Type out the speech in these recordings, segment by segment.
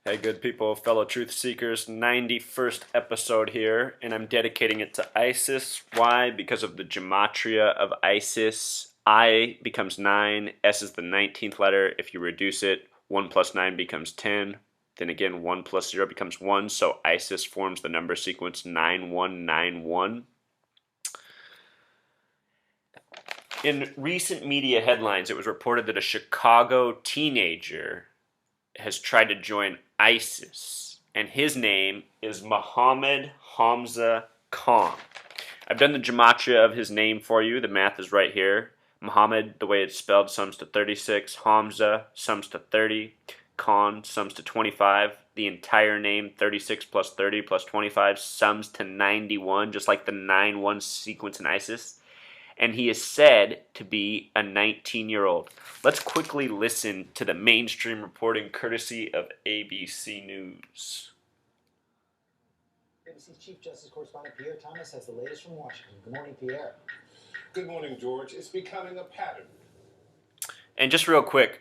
Hey, good people, fellow truth seekers, 91st episode here, and I'm dedicating it to ISIS. Why? Because of the Gematria of ISIS. I becomes 9, S is the 19th letter. If you reduce it, 1 plus 9 becomes 10. Then again, 1 plus 0 becomes 1, so ISIS forms the number sequence 9191. In recent media headlines, it was reported that a Chicago teenager has tried to join ISIS, and his name is Mohammed Hamza Khan. I've done the gematria of his name for you. The math is right here. Mohammed, the way it's spelled, sums to 36. Hamza sums to 30. Khan sums to 25. The entire name, 36 plus 30 plus 25, sums to 91, just like the 9-1 sequence in ISIS. And he is said to be a 19-year-old. Let's quickly listen to the mainstream reporting courtesy of ABC News. ABC's Chief Justice Correspondent Pierre Thomas has the latest from Washington. Good morning, Pierre. Good morning, George. It's becoming a pattern. And just real quick,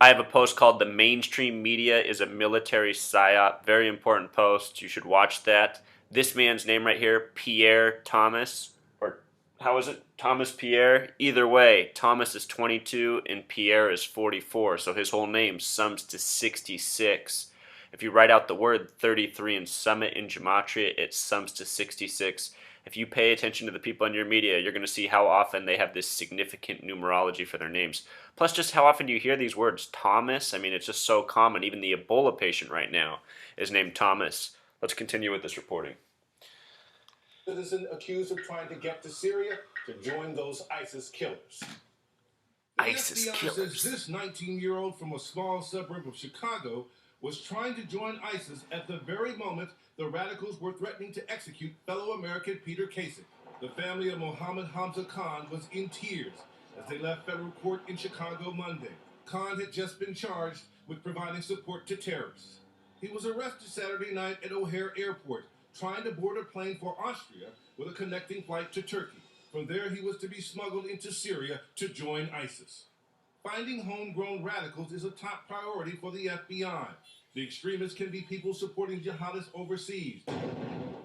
I have a post called "The Mainstream Media is a Military Psyop." Very important post. You should watch that. This man's name right here, Pierre Thomas, or how is it? Thomas Pierre. Either way, Thomas is 22 and Pierre is 44, so his whole name sums to 66. If you write out the word 33 and sum it in Gematria, it sums to 66. If you pay attention to the people in your media, you're going to see how often they have this significant numerology for their names. Plus, just how often do you hear these words, Thomas? I mean, it's just so common. Even the Ebola patient right now is named Thomas. Let's continue with this reporting. Citizen accused of trying to get to Syria to join those ISIS killers. ISIS The FBI killers. says this 19-year-old from a small suburb of Chicago was trying to join ISIS at the very moment the radicals were threatening to execute fellow American Peter Kasich. The family of Mohammed Hamza Khan was in tears as they left federal court in Chicago Monday. Khan had just been charged with providing support to terrorists. He was arrested Saturday night at O'Hare Airport, trying to board a plane for Austria with a connecting flight to Turkey. From there, he was to be smuggled into Syria to join ISIS. Finding homegrown radicals is a top priority for the FBI. The extremists can be people supporting jihadists overseas,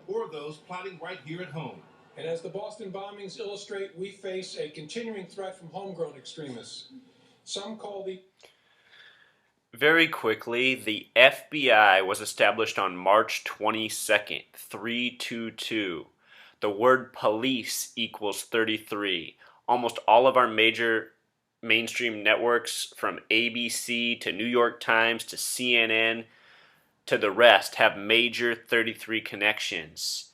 or those plotting right here at home. And as the Boston bombings illustrate, we face a continuing threat from homegrown extremists. Some call the... Very quickly, the FBI was established on March 22nd, 322. The word police equals 33. Almost all of our major mainstream networks, from ABC to New York Times to CNN to the rest, have major 33 connections.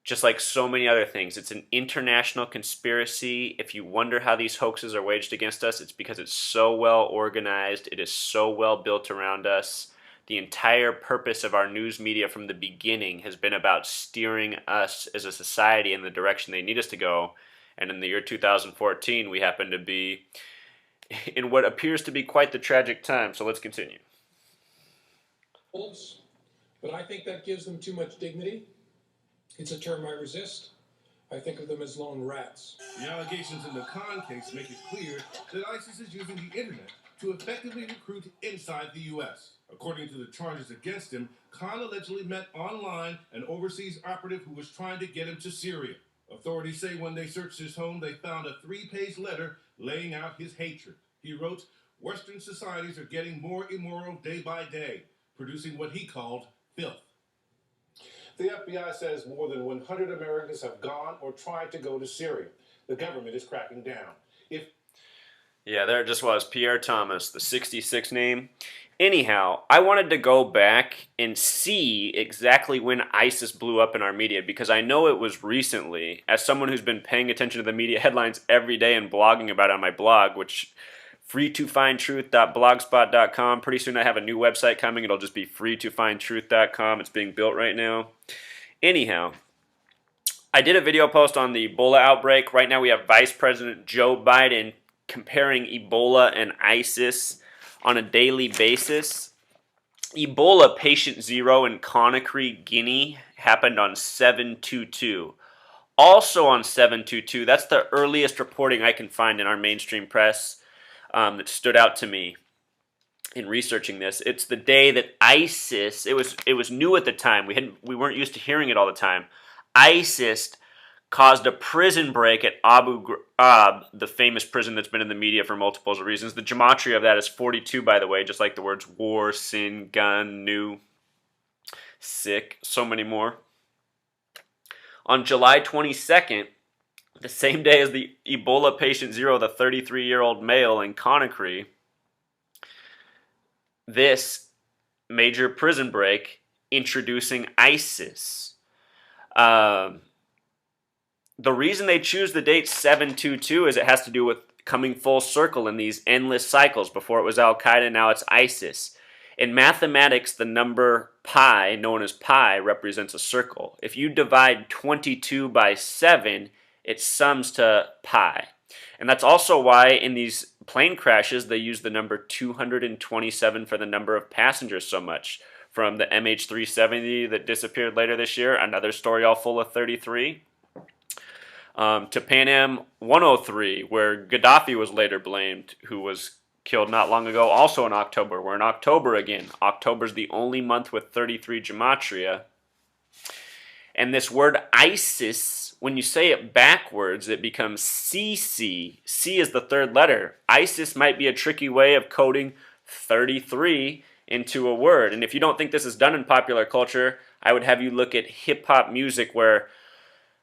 Just like so many other things, it's an international conspiracy. If you wonder how these hoaxes are waged against us, it's because it's so well organized. It is so well built around us. The entire purpose of our news media from the beginning has been about steering us as a society in the direction they need us to go. And in the year 2014, we happen to be in what appears to be quite the tragic time. So let's continue. But I think that gives them too much dignity. It's a term I resist. I think of them as lone rats. The allegations in the Khan case make it clear that ISIS is using the internet to effectively recruit inside the U.S. According to the charges against him, Khan allegedly met online an overseas operative who was trying to get him to Syria. Authorities say when they searched his home, they found a 3-page letter laying out his hatred. He wrote, "Western societies are getting more immoral day by day, producing what he called filth." The FBI says more than 100 Americans have gone or tried to go to Syria. The government is cracking down. Yeah, there it just was. Pierre Thomas, the 66 name. Anyhow, I wanted to go back and see exactly when ISIS blew up in our media, because I know it was recently. As someone who's been paying attention to the media headlines every day and blogging about it on my blog, which freetofindtruth.blogspot.com. Pretty soon I have a new website coming. It'll just be freetofindtruth.com. It's being built right now. Anyhow, I did a video post on the Ebola outbreak. Right now we have Vice President Joe Biden comparing Ebola and ISIS on a daily basis. Ebola patient 0 in Conakry, Guinea happened on 7/22. Also on 7/22, that's the earliest reporting I can find in our mainstream press that stood out to me. in researching this. It's the day that ISIS, it was new at the time. We weren't used to hearing it all the time. ISIS caused a prison break at Abu Ghraib, the famous prison that's been in the media for multiple reasons. The gematria of that is 42, by the way, just like the words war, sin, gun, new, sick, so many more. On July 22nd, the same day as the Ebola patient zero, the 33-year-old male in Conakry, this major prison break introducing ISIS. The reason they choose the date 722 is it has to do with coming full circle in these endless cycles. Before it was Al-Qaeda, now it's ISIS. In mathematics, the number pi, known as pi, represents a circle. If you divide 22 by 7, it sums to pi. And that's also why in these plane crashes, they use the number 227 for the number of passengers so much. From the MH370 that disappeared later this year, another story all full of 33. To Pan Am 103, where Gaddafi was later blamed, who was killed not long ago, also in October. We're in October again. October's the only month with 33 gematria. And this word ISIS, when you say it backwards, it becomes CC. C is the third letter. ISIS might be a tricky way of coding 33 into a word. And if you don't think this is done in popular culture, I would have you look at hip-hop music where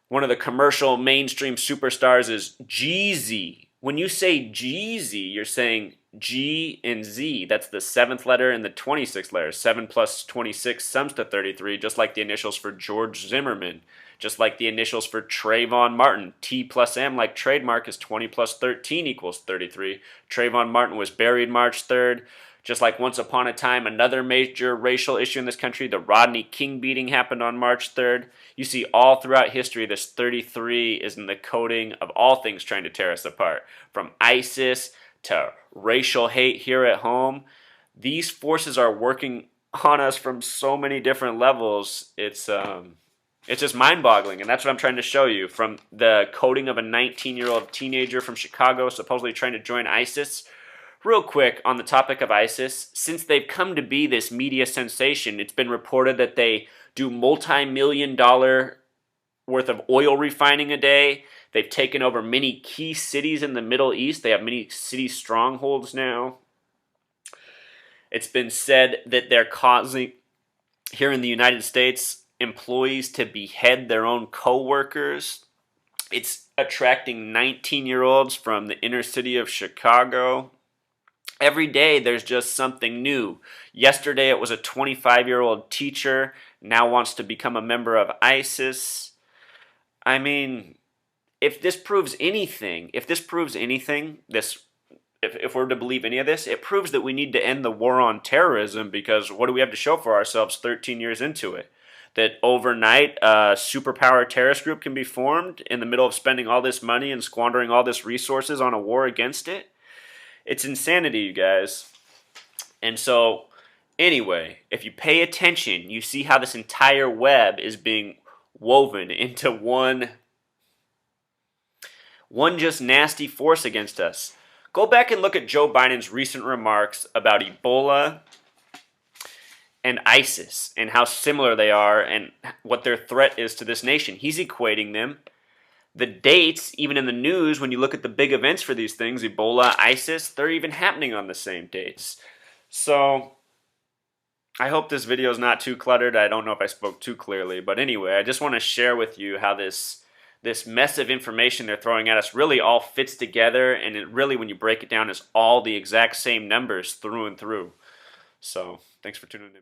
one of the commercial mainstream superstars is Jeezy. When you say Jeezy, you're saying G and Z. That's the 7th letter and the 26th letter. 7 plus 26 sums to 33, just like the initials for George Zimmerman. Just like the initials for Trayvon Martin. T plus M, like trademark, is 20 plus 13 equals 33. Trayvon Martin was buried March 3rd. Just like once upon a time, another major racial issue in this country, the Rodney King beating, happened on March 3rd. You see all throughout history, this 33 is in the coding of all things trying to tear us apart. From ISIS to racial hate here at home. These forces are working on us from so many different levels. It's just mind-boggling, and that's what I'm trying to show you. From the coding of a 19-year-old teenager from Chicago supposedly trying to join ISIS. Real quick, on the topic of ISIS, since they've come to be this media sensation, it's been reported that they do multi-million-dollar worth of oil refining a day. They've taken over many key cities in the Middle East. They have many city strongholds now. It's been said that they're causing, here in the United States, employees to behead their own co-workers. It's attracting 19-year-olds from the inner city of Chicago. Every day there's just something new. Yesterday it was a 25-year-old teacher, now wants to become a member of ISIS. I mean, if this proves anything, if we're to believe any of this, it proves that we need to end the war on terrorism, because what do we have to show for ourselves 13 years into it? That overnight a superpower terrorist group can be formed in the middle of spending all this money and squandering all this resources on a war against it? It's insanity, you guys. And so, anyway, if you pay attention, you see how this entire web is being woven into one just nasty force against us. Go back and look at Joe Biden's recent remarks about Ebola and ISIS and how similar they are and what their threat is to this nation. He's equating them. The dates, even in the news, when you look at the big events for these things, Ebola, ISIS, they're even happening on the same dates. So, I hope this video is not too cluttered. I don't know if I spoke too clearly. But anyway, I just want to share with you how this mess of information they're throwing at us really all fits together. And it really, when you break it down, is all the exact same numbers through and through. So, thanks for tuning in.